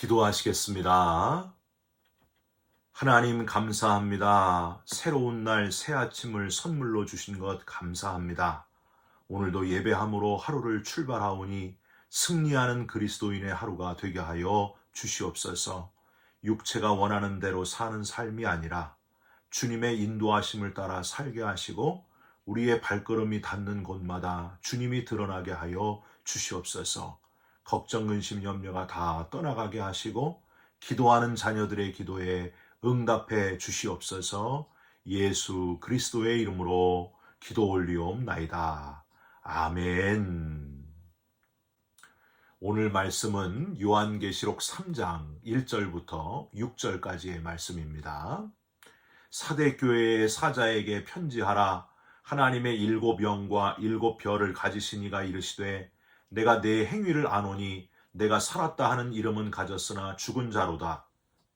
기도하시겠습니다. 하나님 감사합니다. 새로운 날 새 아침을 선물로 주신 것 감사합니다. 오늘도 예배함으로 하루를 출발하오니 승리하는 그리스도인의 하루가 되게 하여 주시옵소서. 육체가 원하는 대로 사는 삶이 아니라 주님의 인도하심을 따라 살게 하시고 우리의 발걸음이 닿는 곳마다 주님이 드러나게 하여 주시옵소서. 걱정, 근심, 염려가 다 떠나가게 하시고 기도하는 자녀들의 기도에 응답해 주시옵소서. 예수 그리스도의 이름으로 기도 올리옵나이다. 아멘. 오늘 말씀은 요한계시록 3장 1절부터 6절까지의 말씀입니다. 사대교회의 사자에게 편지하라. 하나님의 7영과 7별을 가지신 이가 이르시되 내가 내 행위를 아노니 내가 살았다 하는 이름은 가졌으나 죽은 자로다.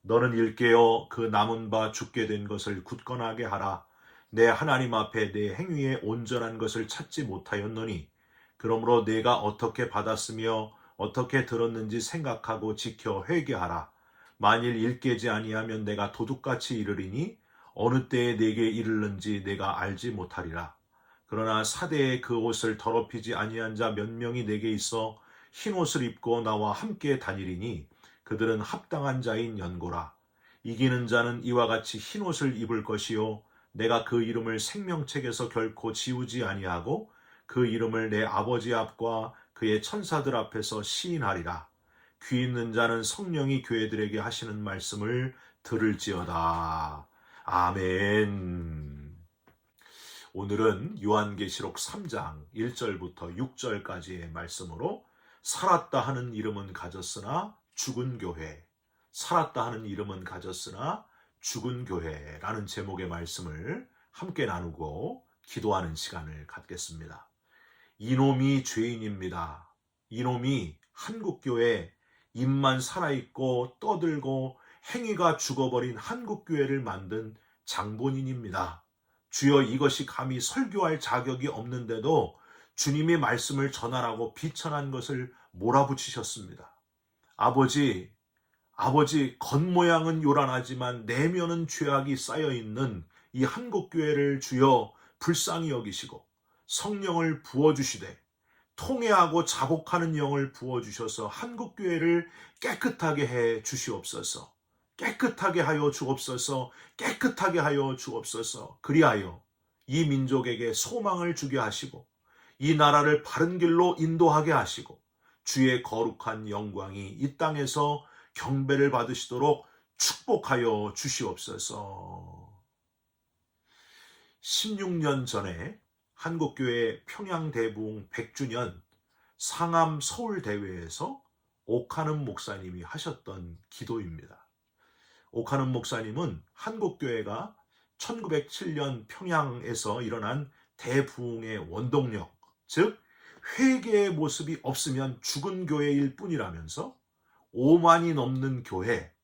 너는 일깨어 그 남은 바 죽게 된 것을 굳건하게 하라. 내 하나님 앞에 내 행위에 온전한 것을 찾지 못하였노니 그러므로 내가 어떻게 받았으며 어떻게 들었는지 생각하고 지켜 회개하라. 만일 일깨지 아니하면 내가 도둑같이 이르리니 어느 때에 내게 이르는지 내가 알지 못하리라. 그러나 사대의 그 옷을 더럽히지 아니한 자 몇 명이 내게 있어 흰 옷을 입고 나와 함께 다니리니 그들은 합당한 자인 연고라. 이기는 자는 이와 같이 흰 옷을 입을 것이요 내가 그 이름을 생명책에서 결코 지우지 아니하고 그 이름을 내 아버지 앞과 그의 천사들 앞에서 시인하리라. 귀 있는 자는 성령이 교회들에게 하시는 말씀을 들을지어다. 아멘. 오늘은 요한계시록 3장 1절부터 6절까지의 말씀으로 살았다 하는 이름은 가졌으나 죽은 교회, 살았다 하는 이름은 가졌으나 죽은 교회라는 제목의 말씀을 함께 나누고 기도하는 시간을 갖겠습니다. 이놈이 죄인입니다. 이놈이 한국교회 입만 살아있고 떠들고 행위가 죽어버린 한국교회를 만든 장본인입니다. 주여, 이것이 감히 설교할 자격이 없는데도 주님의 말씀을 전하라고 비천한 것을 몰아붙이셨습니다. 아버지, 겉모양은 요란하지만 내면은 죄악이 쌓여있는 이 한국교회를 주여 불쌍히 여기시고 성령을 부어주시되 통회하고 자복하는 영을 부어주셔서 한국교회를 깨끗하게 해 주시옵소서. 깨끗하게 하여 주옵소서. 깨끗하게 하여 주옵소서. 그리하여 이 민족에게 소망을 주게 하시고 이 나라를 바른 길로 인도하게 하시고 주의 거룩한 영광이 이 땅에서 경배를 받으시도록 축복하여 주시옵소서. 16년 전에 한국교회 평양대부흥 100주년 상암 서울대회에서 옥하는 목사님이 하셨던 기도입니다. 옥하는 목사님은 한국교회가 1907년 평양에서 일어난 대부흥의 원동력, 즉 회개의 모습이 없으면 죽은 교회일 뿐이라면서 5만이 넘는 교회,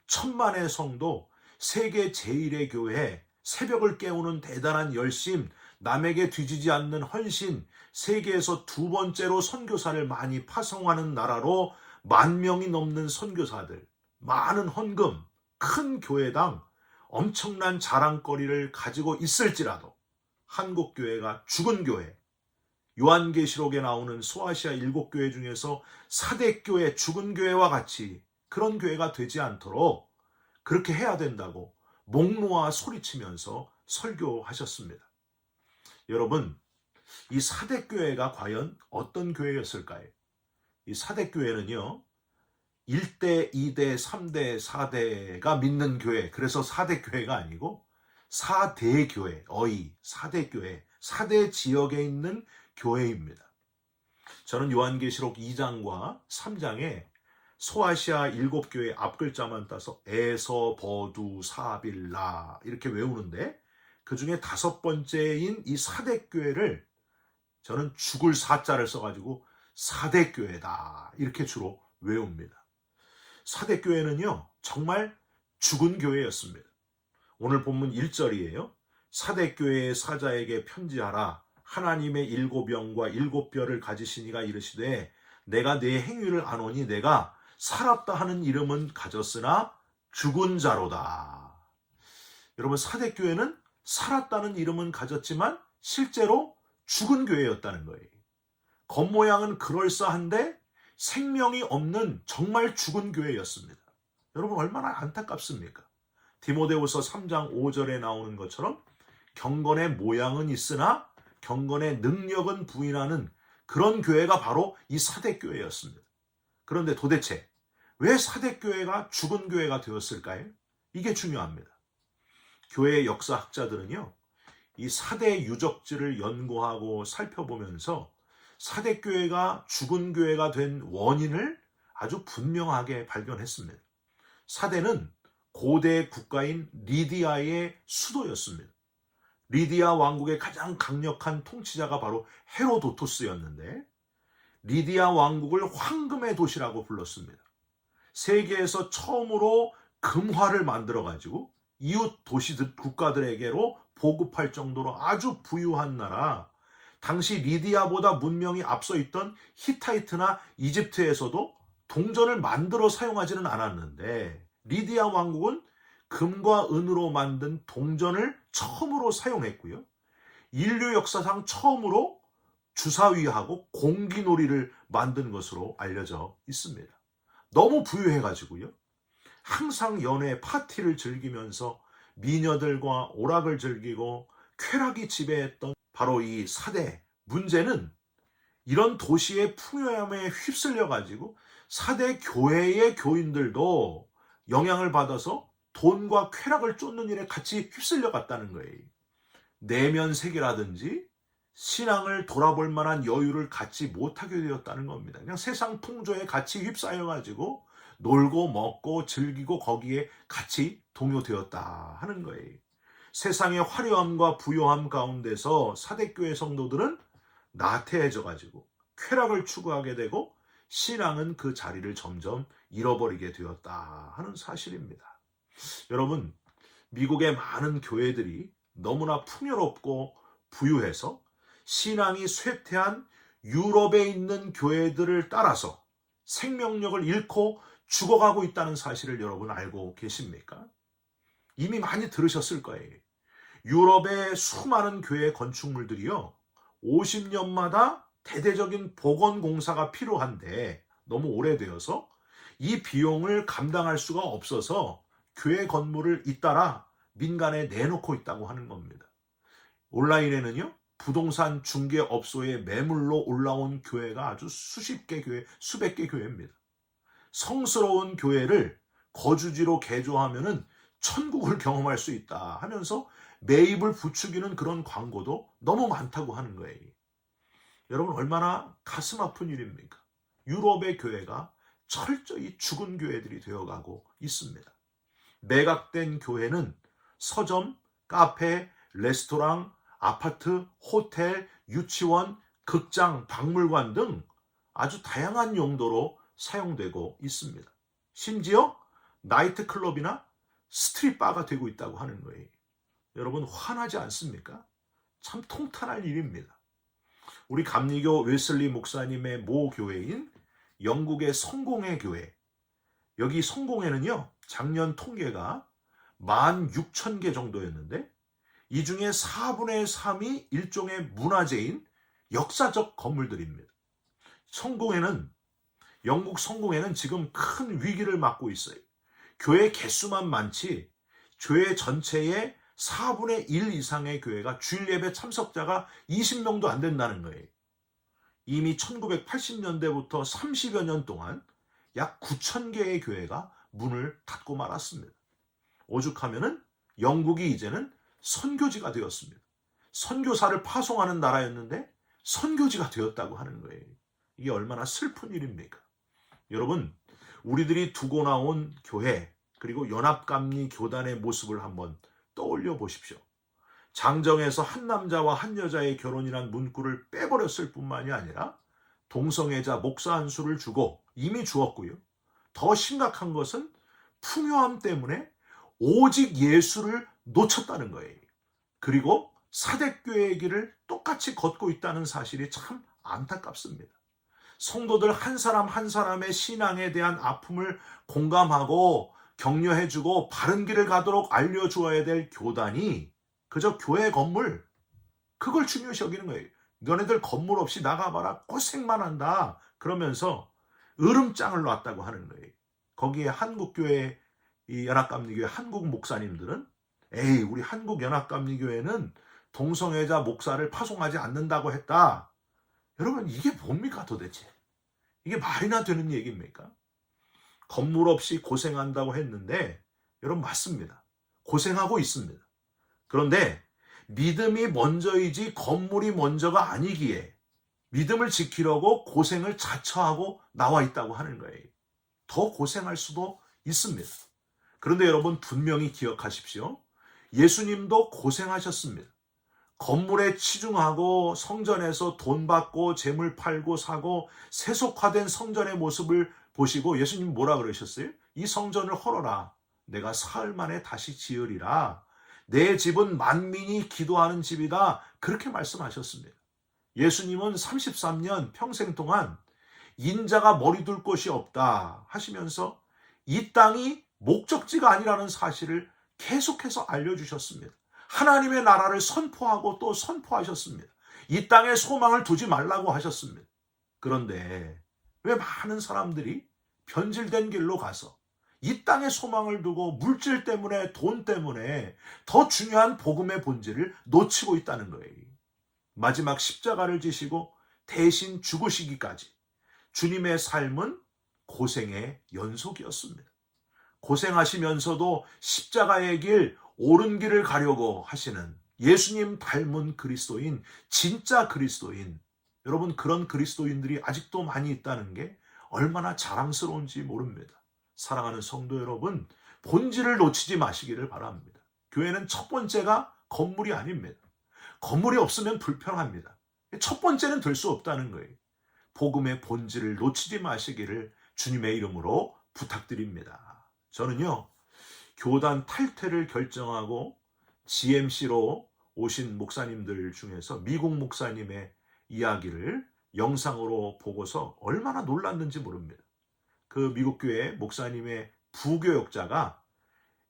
1000만의 성도, 세계 제1의 교회, 새벽을 깨우는 대단한 열심, 남에게 뒤지지 않는 헌신, 세계에서 두 번째로 선교사를 많이 파송하는 나라로 10,000명이 넘는 선교사들, 많은 헌금, 큰 교회당 엄청난 자랑거리를 가지고 있을지라도 한국교회가 죽은 교회, 요한계시록에 나오는 소아시아 7교회 중에서 사대교회, 죽은 교회와 같이 그런 교회가 되지 않도록 그렇게 해야 된다고 목 놓아 소리치면서 설교하셨습니다. 여러분, 이 사대교회가 과연 어떤 교회였을까요? 이 사대교회는요, 1대, 2대, 3대, 4대가 믿는 교회, 그래서 4대교회가 아니고 4대교회, 4대교회, 4대 지역에 있는 교회입니다. 저는 요한계시록 2장과 3장에 소아시아 7교회 앞글자만 따서 에서, 버두, 사빌라 이렇게 외우는데 그 중에 5번째인 이 4대교회를 저는 죽을 사자를 써가지고 4대교회다 이렇게 주로 외웁니다. 사대교회는요, 정말 죽은 교회였습니다. 오늘 본문 1절이에요. 사대교회의 사자에게 편지하라. 하나님의 7영과 7별을 가지신 이가 이르시되 내가 내 행위를 아노니 내가 살았다 하는 이름은 가졌으나 죽은 자로다. 여러분, 사대교회는 살았다는 이름은 가졌지만 실제로 죽은 교회였다는 거예요. 겉모양은 그럴싸한데 생명이 없는 정말 죽은 교회였습니다. 여러분, 얼마나 안타깝습니까? 디모데후서 3장 5절에 나오는 것처럼 경건의 모양은 있으나 경건의 능력은 부인하는 그런 교회가 바로 이 사대교회였습니다. 그런데 도대체 왜 사대교회가 죽은 교회가 되었을까요? 이게 중요합니다. 교회 역사학자들은요, 이 사대 유적지를 연구하고 살펴보면서 사대교회가 죽은 교회가 된 원인을 아주 분명하게 발견했습니다. 사대는 고대 국가인 리디아의 수도였습니다. 리디아 왕국의 가장 강력한 통치자가 바로 헤로도토스였는데 리디아 왕국을 황금의 도시라고 불렀습니다. 세계에서 처음으로 금화를 만들어가지고 이웃 도시들, 국가들에게로 보급할 정도로 아주 부유한 나라, 당시 리디아보다 문명이 앞서 있던 히타이트나 이집트에서도 동전을 만들어 사용하지는 않았는데 리디아 왕국은 금과 은으로 만든 동전을 처음으로 사용했고요. 인류 역사상 처음으로 주사위하고 공기놀이를 만든 것으로 알려져 있습니다. 너무 부유해가지고요. 항상 연애 파티를 즐기면서 미녀들과 오락을 즐기고 쾌락이 지배했던 바로 이 사대. 문제는 이런 도시의 풍요함에 휩쓸려가지고 사대 교회의 교인들도 영향을 받아서 돈과 쾌락을 쫓는 일에 같이 휩쓸려 갔다는 거예요. 내면 세계라든지 신앙을 돌아볼 만한 여유를 갖지 못하게 되었다는 겁니다. 그냥 세상 풍조에 같이 휩싸여가지고 놀고 먹고 즐기고 거기에 같이 동요되었다 하는 거예요. 세상의 화려함과 부요함 가운데서 사대교회 성도들은 나태해져가지고 쾌락을 추구하게 되고 신앙은 그 자리를 점점 잃어버리게 되었다 하는 사실입니다. 여러분, 미국의 많은 교회들이 너무나 풍요롭고 부유해서 신앙이 쇠퇴한 유럽에 있는 교회들을 따라서 생명력을 잃고 죽어가고 있다는 사실을 여러분 알고 계십니까? 이미 많이 들으셨을 거예요. 유럽의 수많은 교회 건축물들이요, 50년마다 대대적인 복원 공사가 필요한데 너무 오래되어서 이 비용을 감당할 수가 없어서 교회 건물을 잇따라 민간에 내놓고 있다고 하는 겁니다. 온라인에는요, 부동산 중개업소의 매물로 올라온 교회가 아주 수십 개 교회, 수백 개 교회입니다. 성스러운 교회를 거주지로 개조하면은 천국을 경험할 수 있다 하면서 매입을 부추기는 그런 광고도 너무 많다고 하는 거예요. 여러분, 얼마나 가슴 아픈 일입니까? 유럽의 교회가 철저히 죽은 교회들이 되어가고 있습니다. 매각된 교회는 서점, 카페, 레스토랑, 아파트, 호텔, 유치원, 극장, 박물관 등 아주 다양한 용도로 사용되고 있습니다. 심지어 나이트클럽이나 스트릿바가 되고 있다고 하는 거예요. 여러분, 화나지 않습니까? 참 통탄할 일입니다. 우리 감리교 웨슬리 목사님의 모 교회인 영국의 성공회 교회, 여기 성공회는요, 작년 통계가 16,000개 정도였는데 이 중에 4분의 3이 일종의 문화재인 역사적 건물들입니다. 영국 성공회는 지금 큰 위기를 맞고 있어요. 교회 개수만 많지 교회 전체의 4분의 1 이상의 교회가 주일 예배 참석자가 20명도 안 된다는 거예요. 이미 1980년대부터 30여 년 동안 약 9,000개의 교회가 문을 닫고 말았습니다. 오죽하면은 영국이 이제는 선교지가 되었습니다. 선교사를 파송하는 나라였는데 선교지가 되었다고 하는 거예요. 이게 얼마나 슬픈 일입니까? 여러분, 우리들이 두고 나온 교회 그리고 연합감리 교단의 모습을 한번 떠올려 보십시오. 장정에서 한 남자와 한 여자의 결혼이란 문구를 빼버렸을 뿐만이 아니라 동성애자 목사 한 수를 주고 이미 주었고요. 더 심각한 것은 풍요함 때문에 오직 예수를 놓쳤다는 거예요. 그리고 사대교회의 길을 똑같이 걷고 있다는 사실이 참 안타깝습니다. 성도들 한 사람 한 사람의 신앙에 대한 아픔을 공감하고 격려해주고 바른 길을 가도록 알려주어야 될 교단이 그저 교회 건물, 그걸 중요시 여기는 거예요. 너네들 건물 없이 나가봐라, 고생만 한다 그러면서 으름장을 놨다고 하는 거예요. 거기에 한국교회, 이 연합감리교회 한국 목사님들은 에이, 우리 한국연합감리교회는 동성애자 목사를 파송하지 않는다고 했다. 여러분, 이게 뭡니까 도대체? 이게 말이나 되는 얘기입니까? 건물 없이 고생한다고 했는데 여러분, 맞습니다. 고생하고 있습니다. 그런데 믿음이 먼저이지 건물이 먼저가 아니기에 믿음을 지키려고 고생을 자처하고 나와 있다고 하는 거예요. 더 고생할 수도 있습니다. 그런데 여러분, 분명히 기억하십시오. 예수님도 고생하셨습니다. 건물에 치중하고 성전에서 돈 받고 재물 팔고 사고 세속화된 성전의 모습을 보시고 예수님 뭐라 그러셨어요? 이 성전을 헐어라. 내가 사흘 만에 다시 지으리라. 내 집은 만민이 기도하는 집이다. 그렇게 말씀하셨습니다. 예수님은 33년 평생 동안 인자가 머리 둘 곳이 없다 하시면서 이 땅이 목적지가 아니라는 사실을 계속해서 알려주셨습니다. 하나님의 나라를 선포하고 또 선포하셨습니다. 이 땅에 소망을 두지 말라고 하셨습니다. 그런데 왜 많은 사람들이 변질된 길로 가서 이 땅에 소망을 두고 물질 때문에, 돈 때문에 더 중요한 복음의 본질을 놓치고 있다는 거예요. 마지막 십자가를 지시고 대신 죽으시기까지 주님의 삶은 고생의 연속이었습니다. 고생하시면서도 십자가의 길, 옳은 길을 가려고 하시는 예수님 닮은 그리스도인, 진짜 그리스도인, 여러분, 그런 그리스도인들이 아직도 많이 있다는 게 얼마나 자랑스러운지 모릅니다. 사랑하는 성도 여러분, 본질을 놓치지 마시기를 바랍니다. 교회는 첫 번째가 건물이 아닙니다. 건물이 없으면 불편합니다. 첫 번째는 될 수 없다는 거예요. 복음의 본질을 놓치지 마시기를 주님의 이름으로 부탁드립니다. 저는요, 교단 탈퇴를 결정하고 GMC로 오신 목사님들 중에서 미국 목사님의 이야기를 영상으로 보고서 얼마나 놀랐는지 모릅니다. 그 미국 교회 목사님의 부교역자가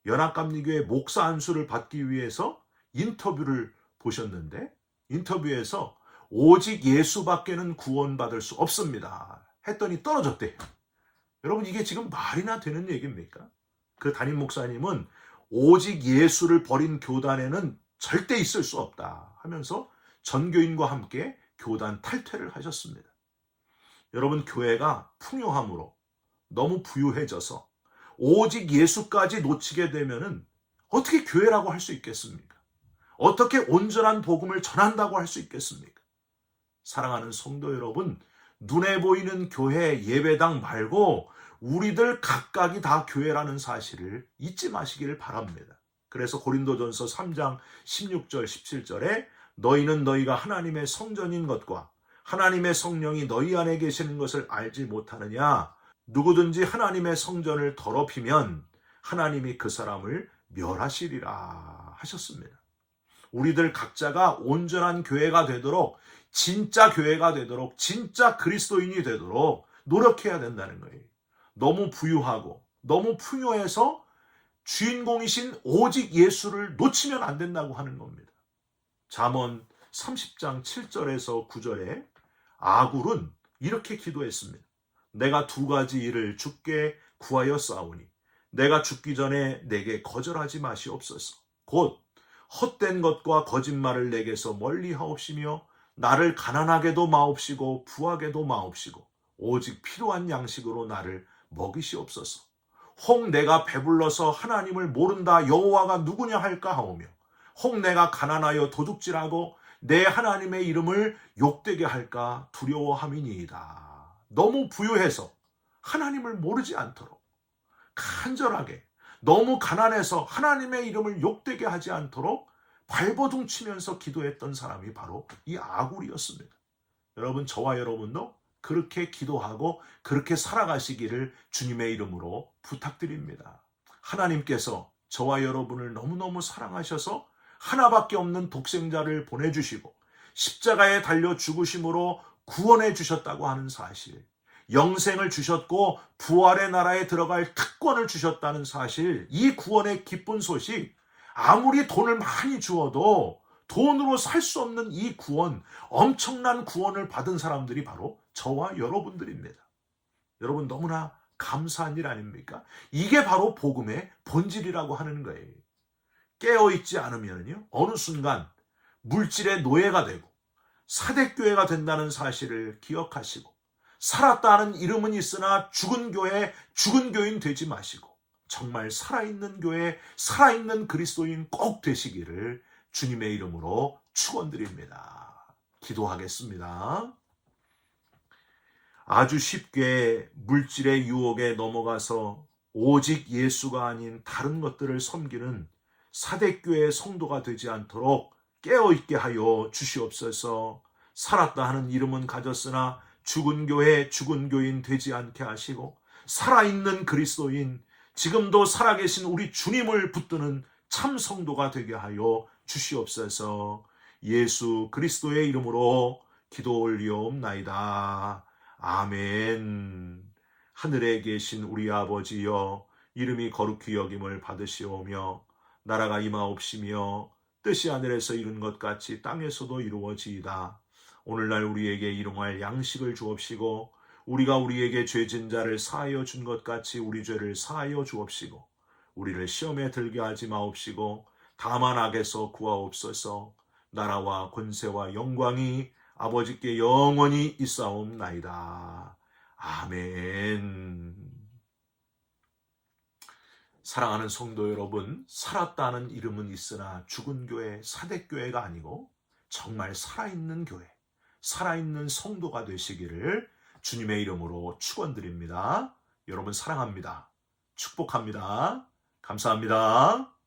연합감리교회 목사 안수를 받기 위해서 인터뷰를 보셨는데, 인터뷰에서 오직 예수밖에는 구원받을 수 없습니다 했더니 떨어졌대요. 여러분, 이게 지금 말이나 되는 얘기입니까? 그 담임 목사님은 오직 예수를 버린 교단에는 절대 있을 수 없다 하면서 전교인과 함께 교단 탈퇴를 하셨습니다. 여러분, 교회가 풍요함으로 너무 부유해져서 오직 예수까지 놓치게 되면은 어떻게 교회라고 할 수 있겠습니까? 어떻게 온전한 복음을 전한다고 할 수 있겠습니까? 사랑하는 성도 여러분, 눈에 보이는 교회 예배당 말고 우리들 각각이 다 교회라는 사실을 잊지 마시기를 바랍니다. 그래서 고린도전서 3장 16절 17절에 너희는 너희가 하나님의 성전인 것과 하나님의 성령이 너희 안에 계시는 것을 알지 못하느냐? 누구든지 하나님의 성전을 더럽히면 하나님이 그 사람을 멸하시리라 하셨습니다. 우리들 각자가 온전한 교회가 되도록, 진짜 교회가 되도록, 진짜 그리스도인이 되도록 노력해야 된다는 거예요. 너무 부유하고 너무 풍요해서 주인공이신 오직 예수를 놓치면 안 된다고 하는 겁니다. 잠언 30장 7절에서 9절에 아굴은 이렇게 기도했습니다. 내가 두 가지 일을 주께 구하여 싸우니 내가 죽기 전에 내게 거절하지 마시옵소서. 곧 헛된 것과 거짓말을 내게서 멀리 하옵시며 나를 가난하게도 마옵시고 부하게도 마옵시고 오직 필요한 양식으로 나를 먹이시옵소서. 혹 내가 배불러서 하나님을 모른다 여호와가 누구냐 할까 하오며 혹 내가 가난하여 도둑질하고 내 하나님의 이름을 욕되게 할까 두려워함이니이다. 너무 부유해서 하나님을 모르지 않도록 간절하게, 너무 가난해서 하나님의 이름을 욕되게 하지 않도록 발버둥 치면서 기도했던 사람이 바로 이 아굴이었습니다. 여러분, 저와 여러분도 그렇게 기도하고 그렇게 살아가시기를 주님의 이름으로 부탁드립니다. 하나님께서 저와 여러분을 너무너무 사랑하셔서 하나밖에 없는 독생자를 보내주시고 십자가에 달려 죽으심으로 구원해 주셨다고 하는 사실, 영생을 주셨고 부활의 나라에 들어갈 특권을 주셨다는 사실, 이 구원의 기쁜 소식, 아무리 돈을 많이 주어도 돈으로 살 수 없는 이 구원, 엄청난 구원을 받은 사람들이 바로 저와 여러분들입니다. 여러분, 너무나 감사한 일 아닙니까? 이게 바로 복음의 본질이라고 하는 거예요. 깨어있지 않으면요, 어느 순간 물질의 노예가 되고 사대교회가 된다는 사실을 기억하시고, 살았다는 이름은 있으나 죽은 교회, 죽은 교인 되지 마시고 정말 살아있는 교회, 살아있는 그리스도인 꼭 되시기를 주님의 이름으로 축원드립니다. 기도하겠습니다. 아주 쉽게 물질의 유혹에 넘어가서 오직 예수가 아닌 다른 것들을 섬기는 사대교회의 성도가 되지 않도록 깨어있게 하여 주시옵소서. 살았다 하는 이름은 가졌으나 죽은 교회, 죽은 교인 되지 않게 하시고, 살아있는 그리스도인, 지금도 살아계신 우리 주님을 붙드는 참 성도가 되게 하여 주시옵소서. 예수 그리스도의 이름으로 기도 올리옵나이다. 아멘. 하늘에 계신 우리 아버지여, 이름이 거룩히 여김을 받으시오며 나라가 임하옵시며 뜻이 하늘에서 이룬 것 같이 땅에서도 이루어지이다. 오늘날 우리에게 일용할 양식을 주옵시고, 우리가 우리에게 죄진 자를 사하여 준 것 같이 우리 죄를 사하여 주옵시고, 우리를 시험에 들게 하지 마옵시고 다만 악에서 구하옵소서. 나라와 권세와 영광이 아버지께 영원히 있사옵나이다. 아멘. 사랑하는 성도 여러분, 살았다는 이름은 있으나 죽은 교회, 사대교회가 아니고 정말 살아있는 교회, 살아있는 성도가 되시기를 주님의 이름으로 축원드립니다. 여러분 사랑합니다. 축복합니다. 감사합니다.